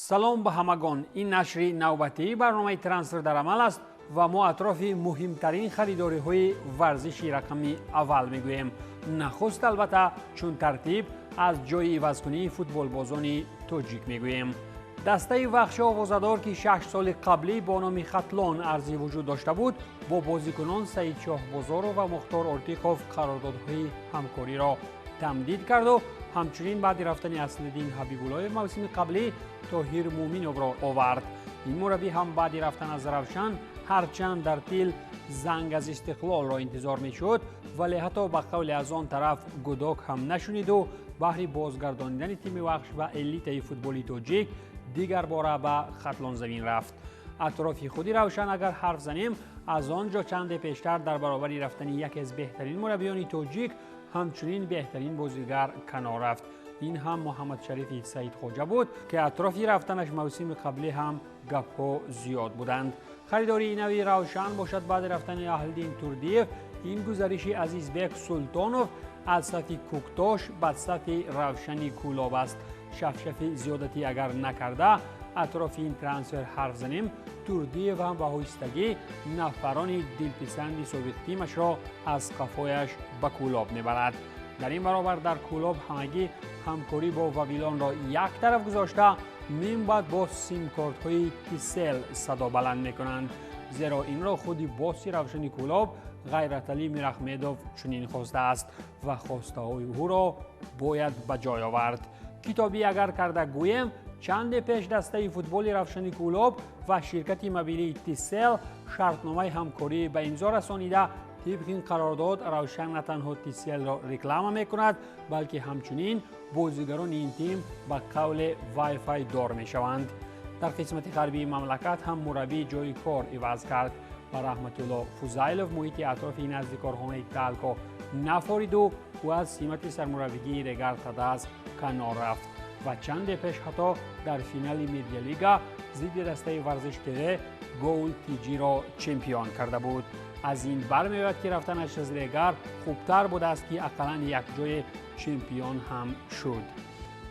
سلام به همگان. این نشر نوبتی برنامه ترانسفر در عمل است و ما اطراف مهمترین خریداری های ورزشی رقمی اول میگوییم. نخست البته چون ترتیب از جای عوضکنی فوتبال بازان تاجیک میگوییم. دسته وخش آوازدار که 6 سال قبلی با نام خطلان ارزی وجود داشته بود، با بازیکنان سعید شاهبازار و مختار ارتیخوف قراردادهای همکاری را تمدید کرد و همچنین بعد رفتن اصل‌الدین حبیب‌الله موسم قبلی طاهر مومینوف را آورد. این مربی هم بعد رفتن از روشن هرچند در تیل زنگ از استقلال را انتظار میشد، ولی حتی به قول از آن طرف گداک هم نشنید و بهر بازگرداندن تیم وخش و الیت فوتبال تاجیک دیگر باره به خطلان زمین رفت. اطراف خودی روشن اگر حرف زنیم، از آنجا چند پیشتر در برابر رفتن یکی از بهترین مربیان تاجیک همچنین بهترین بازیگر کنار رفت. این هم محمد شریف سعید خوجه بود که اطرافی رفتنش موسم قبلی هم گپ‌ها زیاد بودند. خریداری نوی روشن باشد بعد رفتن اهلدین توردیف، این گزارشی عزیزبک سلطانوف از صف کوکتاش به صف روشنی کولاب است. شفشف زیادتی اگر نکرده اطراف این ترانسفر حرف زنیم، توردیف هم به هایستگی نفران دلپسند سابق تیمش را از قفایش به کولاب میبرد. در این برابر در کولاب همگی همکاری با وویلان را یک طرف گذاشته، من بعد با سیم کارت های تیسل صدا بلند میکنند، زیرا این را خودی باسی روشنی کولاب غیرتعلی میرحمدوف چنین خواسته است و خواسته های او را باید به جای آورد. کتابی اگر کرده گویم، چند پیش دسته فوتبال روشنی کولاب و شرکت موبیلی تیسل شرطنامه همکاری به امضا رسانیده. طبق این قرارداد روشن نه تنها تیسل را رکلام میکند، بلکه همچنین بازیگران این تیم به قول وای فای دار میشوند. در قسمت غربی مملکت هم مربی جای کار عوض کرد و رحمت الله فوزایلوف محیط اطراف نزدیکارخانه تالکو نفارید و او از سمت سرمربیگی رگر تداس کنار رفت و چند پیش حتی در فینال میدیا لیگا ضد دسته ورزشکده گول تیجی را چمپیون کرده بود. از این برمیآید که رفتنش از رگر خوبتر بود است که اقلا یک جای چمپیون هم شد.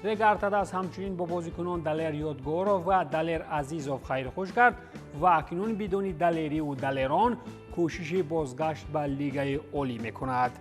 رگر تداس همچنین با بازیکنان دلیر یادگارو و دلیر عزیزوف خیر خوش کرد و اکنون بدون دلیری و دلیران کوشش بازگشت به لیگ عالی میکند.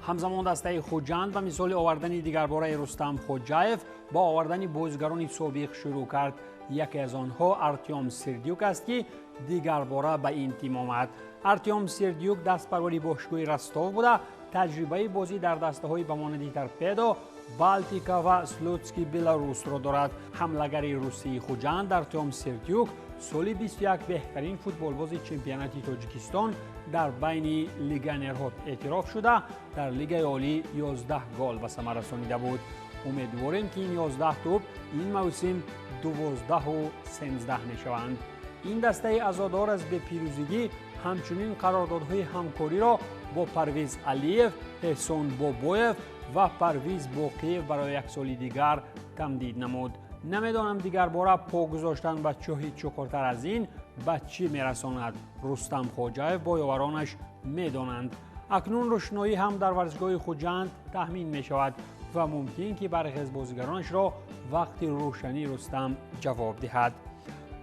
همزمان دسته خوجند به مثال آوردن دیگر باره رستم خوجایف با آوردن بازیگران سابق شروع کرد. یکی از آنها ارتیوم سردیوک است که دیگر باره به این تیم آمد. ارتیوم سردیوک دست پروری باشگاه رستاو بوده، تجربه بازی در دسته های بمانند ترپیدو، بالتیکا و سلوتسکی بلاروس را دارد. حملگر روسی خوجند ارتیوم سردیوک سال 21 بهترین فوتبالباز چمپیونات تاجیکستان در بین لیگنرها اعتراف شده، در لیگ عالی 11 گل به ثمر رسانیده بود. امیدواریم که این 11 توپ این موسم 12 و 13 میشوند. این دسته عزادار از به پیروزگی همچنین قراردادهای همکاری را با پرویز علیف، احسان بابویف و پرویز باقیف برای یک سال دیگر تمدید نمود. نمیدانم دیگر باره پا گذاشتن به چاهی چوکارتر از این به چی میرساند. رستم خوجایف با یاورانش میدانند. اکنون روشنایی هم در ورزشگاه خوجند تخمین می شود و ممکن که برخی از بازیگرانش را وقت روشنی رستم جواب دهد.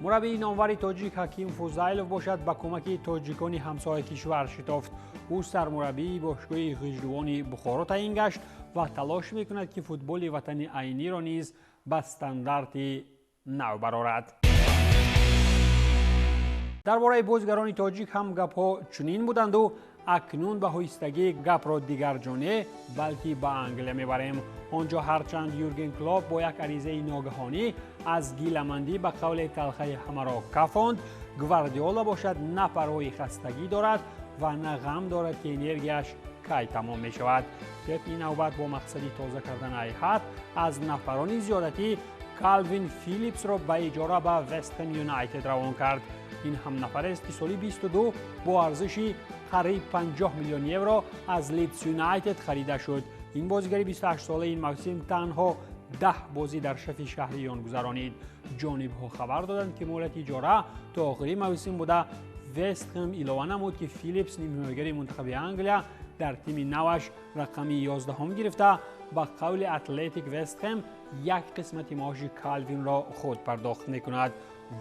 مربی نامور تاجیک حکیم فوزایلوف باشد به کمک تاجیکان همسایه کشور شتافت. او سرمربی باشگاه غیژدوان بخارا تعیین گشت و تلاش میکند که فوتبال وطن عینی را نیز به استاندارد نو برآورد. درباره بازیگران تاجیک هم گپ‌ها چنین بودند و اکنون به هایستگی گپ را دیگر جانه بلکه به انگلیه میبریم. آنجا هرچند یورگن کلوپ با یک عریضه ناگهانی از گیلمندی به قول تلخه همه را کفاند، گواردیولا باشد نه پرهای خستگی دارد و نه غم دارد که انرژیش کی تمام می شود. پپ این نوبت با مقصدی تازه کردن هیئت از نفران زیادتی کالوین فیلیپس را به اجاره به وست هم یونایتد روان کرد. این هم نفر است که سال 22 با ارزش قریب 50 میلیون یورو از لیدز یونایتد خریده شد. این بازیگر 28 ساله این موسم تنها 10 بازی در شفی شهریان گذرانید. جانب‌ها خبر دادند که مهلت اجاره تا آخر موسم بوده. وست هم علاوه نمود که فیلیپس نیمه‌نگری منتخب انگلیا در تیم نوش رقمی 11 گرفته. با قول اتلتیک وست هم یک قسمت معاش کالوین را خود پرداخت میکند،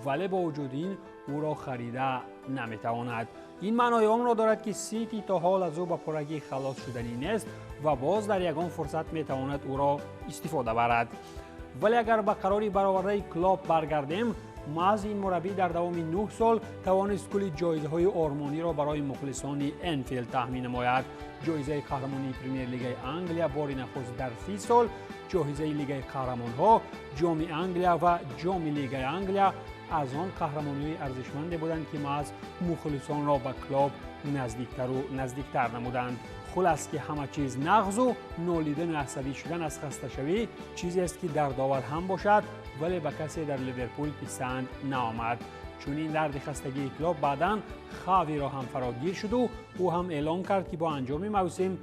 ولی با وجود این او را خریده نمیتواند. این معنای آن را دارد که سیتی تا حال از او به پرگی خلاص شدنی نیست و باز در یگان فرصت میتواند او را استفاده برد. ولی اگر به قراری برآورده کلوب برگردیم، محض این مربی در دوام 9 سال توانست کلی جایزه‌های آرمانی را برای مخلصان انفیلد تامین نماید. جایزه قهرمانی پرمیر لیگ انگلیا بار نخست در 30 سال، جایزه لیگ قهرمان‌ها، جام انگلیا و جام لیگ انگلیا از آن قهرمانی‌های ارزشمند بودند که محض مخلصان را به کلوب نزدیکتر و نزدیکتر نمودند. خلاص که همه چیز نغز و نالیدن و عصبی شدن از خسته شوی چیزی است که در داور هم باشد، ولی به کسی در لیورپول پسند نآمد. چون این درد خستگی کلوب بعداً خاوی را هم فراگیر شد و او هم اعلام کرد که با انجام موسم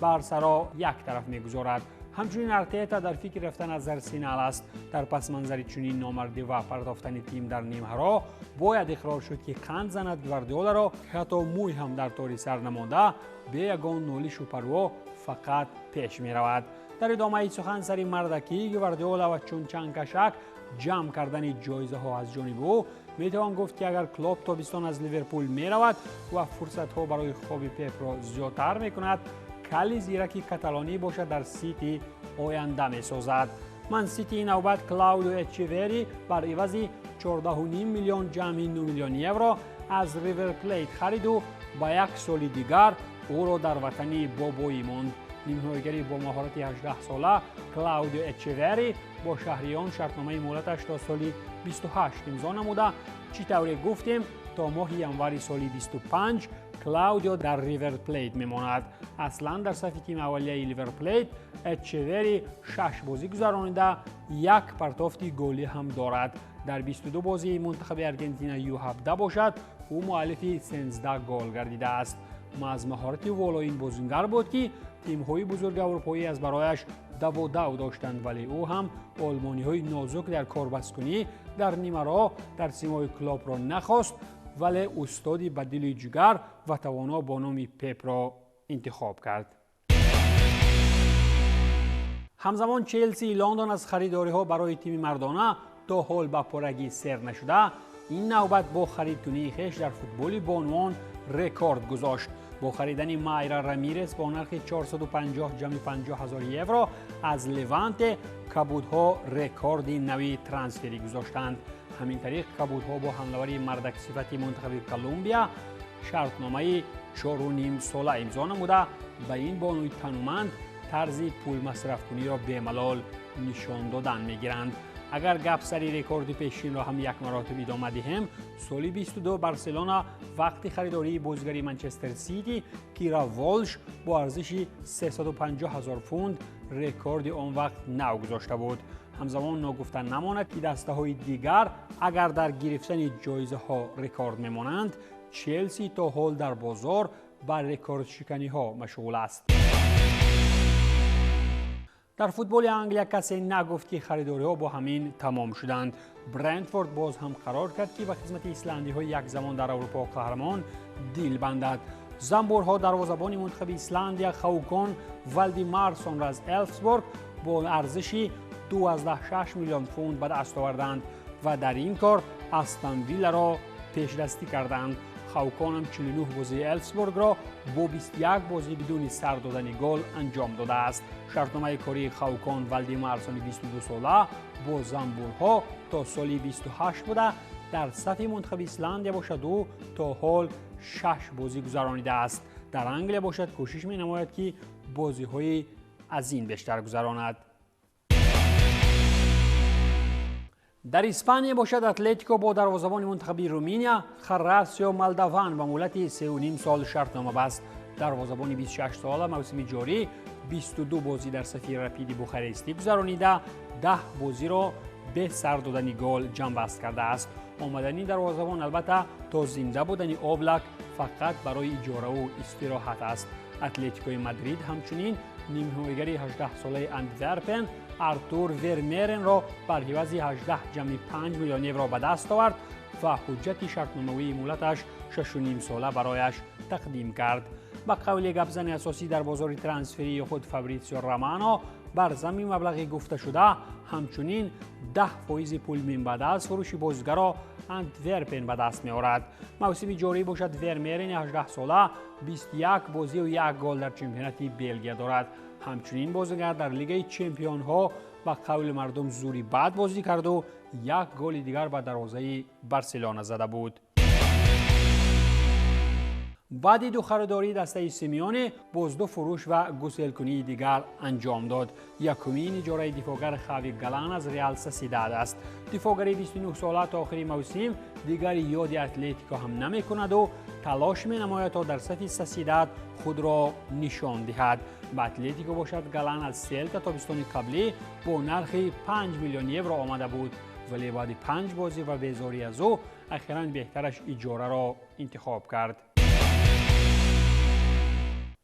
بارسا را یک طرف میگذارد. همچنین ارتتا در فکر رفتن از آرسنال است. در پس منظر چنین نامردی و پرداختن تیم در نیمه‌ها باید اقرار شد که قند زند گواردیولا را حتی موی هم در طور سر نمانده به یگان نالیش و پروا فقط پیش می رود. در ادامه سخن سری مردکی گواردیولا و چون چند کشک جمع کردن جایزه ها از جانب او می توان گفت که اگر کلوب تابستان از لیورپول می رود و فرصت ها برای خواب پپ را زیادتر می کند، کلی زیرکی کاتالانی باشد در سیتی آینده می سازد. من سیتی این نوبت کلاودیو اچیوری بر عوض 14.5 میلیون جمعی 9 میلیون یورو از ریور پلیت خرید و با یک سال دیگر او را در وطنی بابایی ماند. نیمه‌نهاییگری با مهارت 18 ساله کلاودیو اچیوری با شهریان شرطنامه مهلتش تا سال 28 امضا نموده. چطوری گفتیم تا ماه ینوری سال 25 کلاودیو در ریور پلیت میماند. اصلا در صف تیم اولیه لیور پلیت اچیوری 6 بازی گذرانیده، یک پرتافت گلی هم دارد. در 22 بازی منتخب ارجنتینا U17 باشد او مؤلف 13 گل گردیده است. از مهارت والا این بازیگر بود که تیم‌های بزرگ اروپایی از برایش دو داشتند، ولی او هم آلمانی‌های نازک در کاربستگی در نیمه راه در سیمای کلوب را نخواست، ولی استادی به دل جگر و توانا با نام پپ را انتخاب کرد. همزمان چلسی لندن از خریداری‌ها برای تیم مردانه تا حال به پرگی سر نشده، این نوبت با خریدکنی خویش در فوتبال بانوان رکورد گذاشت. با خریدن مایرا رامیرز با نرخ 450 یورو از لوانت، کبودها رکورد نوی ترانسفری گذاشتند. همین طریق کبودها با حمله‌آوری مردک صفتی منتخب کلمبیا شرطنامه 4.5 ساله امضا نموده. به این بانوی تنومند طرز پول مصرف کنی را به ملال نشان دادن میگیرند. اگر گپ سری رکورد پیشین را هم یک مراتب ادامه دهیم، سال 22 بارسلونا وقتی خریداری بازیگر منچستر سیتی کیرا والش با ارزش 350,000 پوند رکورد آن وقت نو گذاشته بود. همزمان ناگفته نماند که دسته های دیگر اگر در گرفتن جایزه ها رکورد میمانند، چلسی تا حال در بازار بر رکورد شکنی ها مشغول است. در فوتبال انگلیا کسی نگفت که خریداری ها با همین تمام شدند. برنتفورد باز هم قرار کرد که به خدمت ایسلندی ها یک زمان در اروپا قهرمان دیل بندد. زنبورها دروازه‌بان منتخب ایسلندیا خوکون والدیمارسون را از الفسبورگ با ارزش 2.6 میلیون پوند به دست آوردند و در این کار استون ویلا را پیشدستی کردند. خوکون هم 49 بازی الفسبورگ را با 21 بازی بدون سر دادن گل انجام داده است. شرطنامه کاری خوکون والدیمارسون 22 ساله با زنبورها تا سال 28 بوده. در صف منتخب ایسلندیا باشد و تا حال 6 بازی گذرانیده است. در انگلیا باشد کوشش می نماید که بازی های از این بیشتر گذراند. در اسپانیا باشد اتلتیکو با دروازه‌بان منتخب رومانیا خراسیو مالدوان با مهلت 3.5 سال شرطنامه بست. دروازه‌بان 26 ساله موسم جاری 22 بازی در صف رپید بوخارستی گذرانیده، 10 بازی را به سر دادن گل جمع بست کرده است. آمدنی دروازه‌بان البته تا زنده بودن اوبلاک فقط برای اجاره و استراحت است. اتلتیکوی مادرید همچنین نیمه‌نهاییگری 18 ساله اندورپن آرتور ورمرن را بر عوض 18.5 میلیون یورو به دست آورد و حجت شرطنامه‌ای مهلتش 6.5 ساله برایش تقدیم کرد. با قول گپزن اساسی در بازار ترانسفری خود فابریزیو رومانو بر ضمن مبلغ گفته شده همچنین 10% پول من بعد از فروش بازیگر را انتورپن به دست می آورد. موسم جاری باشد ورمرین 18 ساله 21 بازی و 1 گل در چمپیونات بلژیک دارد. همچنین بازیگر در لیگ چمپیون ها با قول مردم زوری بعد بازی کرد و 1 گل دیگر به دروازه بارسلونا زده بود. بعد دو خریداری دسته سیمیونه باز دو فروش و گسلکنی دیگر انجام داد. یکمین اجاره دفاعگر خاوی گالان از ریال سوسیداد است. دفاعگر 29 ساله تا آخر موسم دیگر یاد اتلتیکو هم نمیکند و تلاش می‌نماید تا در صف سوسیداد خود را نشان دهد. به اتلتیکو باشد گالان از سلتا تابستان قبلی با نرخ 5 میلیون یورو آمده بود، ولی بعد 5 بازی و بیزاری از او اخیراً بهترش اجاره را انتخاب کرد.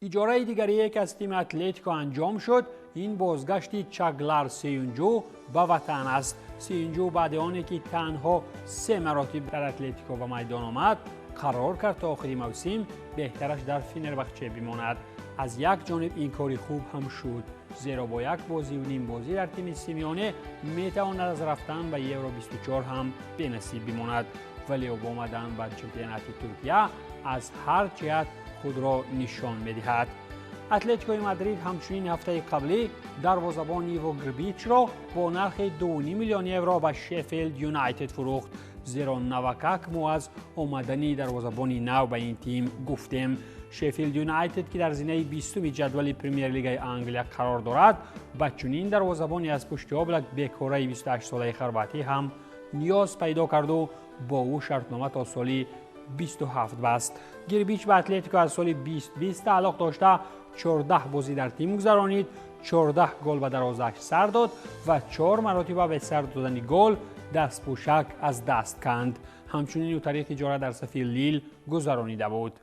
اجاره دیگری که از تیم اتلتیکو انجام شد این بازگشت چاگلار سیونجو به وطن است. سیونجو بعد آنی که تنها 3 مراتب در اتلتیکو به میدان آمد قرار کرد تا آخر موسم بهترش در فنربخچه بماند. از یک جانب این کاری خوب هم شد، زیرا با 1 بازی و نیم بازی در تیم سیمیونه میتواند از رفتن به یورو 24 هم به نصیب بماند، ولی با آمدن به چمپیونات ترکیه از هر جهت خود را نشان می‌دهد. اتلتیکو مادرید همچنین هفته قبلی دروازه‌بان ایو گربیچ را با نرخ 2.5 میلیون یورو به شفیلد یونایتد فروخت، زیرا نوکاک مو از آمدنی دروازه‌بان نو به این تیم گفتیم. شفیلد یونایتد که در زینه 20 جدول پرمیر لیگ انگلیس قرار دارد با چنین دروازه‌بانی از پشت آبلک بیکوره 28 ساله خرواتی هم نیاز پیدا کرد و با او شرطنامه تا سال 27 بست. گربیچ به اتلتیکو از سال 2020 تعلق داشته 14 بازی در تیم گذرانید، 14 گل به دروازه‌اش سر داد و 4 مرتبه به سر دادن گل دست پوشک از دست کند. همچنین او تاریخ اجاره در صف لیل گذرانیده بود.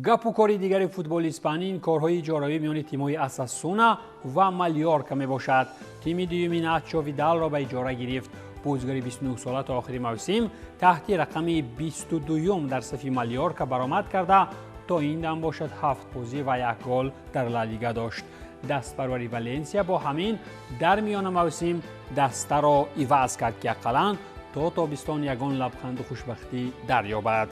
گپ و کاری دیگر فوتبال اسپانی این کارهای اجاره‌ای میان تیم‌های اساسونا و مالیورکا میباشد. تیم دومی ناچو ویدال را به اجاره گرفت. بازیگر 29 ساله تا آخر موسم تحت رقم 22 در صف مالیورکا برآمد کرده تا این دم باشد 7 بازی و 1 گل در لالیگا داشت. دستپروری والنسیا با همین در میان موسم دسته را عوض کرد که اقلاً تا تابستان یگان لبخند و خوشبختی دریابد.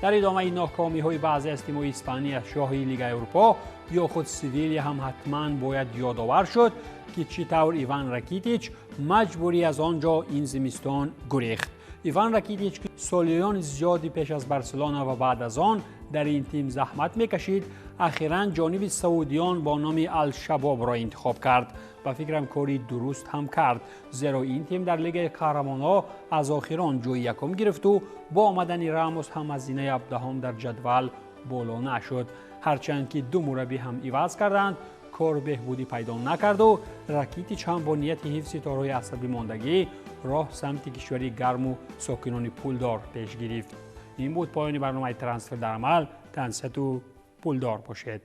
در ادامه ناکامی‌های بعضی از تیم‌های اسپانی از شاهی لیگ اروپا یا خود سویلیا هم حتماً باید یادآور شد که چطور ایوان راکیتیچ مجبوری از آنجا این زمستان گریخت. ایوان راکیتیچ که سالیان زیادی پیش از بارسلونا و بعد از آن در این تیم زحمت میکشید اخیراً جانب سعودیان با نام الشباب را انتخاب کرد. با فکرم کاری درست هم کرد، زیرا این تیم در لیگ قهرمانان از آخران جای یکم گرفت و با آمدن راموس هم از زینه 17 در جدول بالا نشد. هرچند که 2 مربی هم عوض کردند کار بهبودی پیدا نکرد و راکیتیچ هم با نیت حفظ تارهای عصبی ماندگی راه سمت کشوری گرم و ساکنان پولدار پیش گرفت. این بود پایان برنامه ترانسفر در عمل. تنصت و پولدار باشید.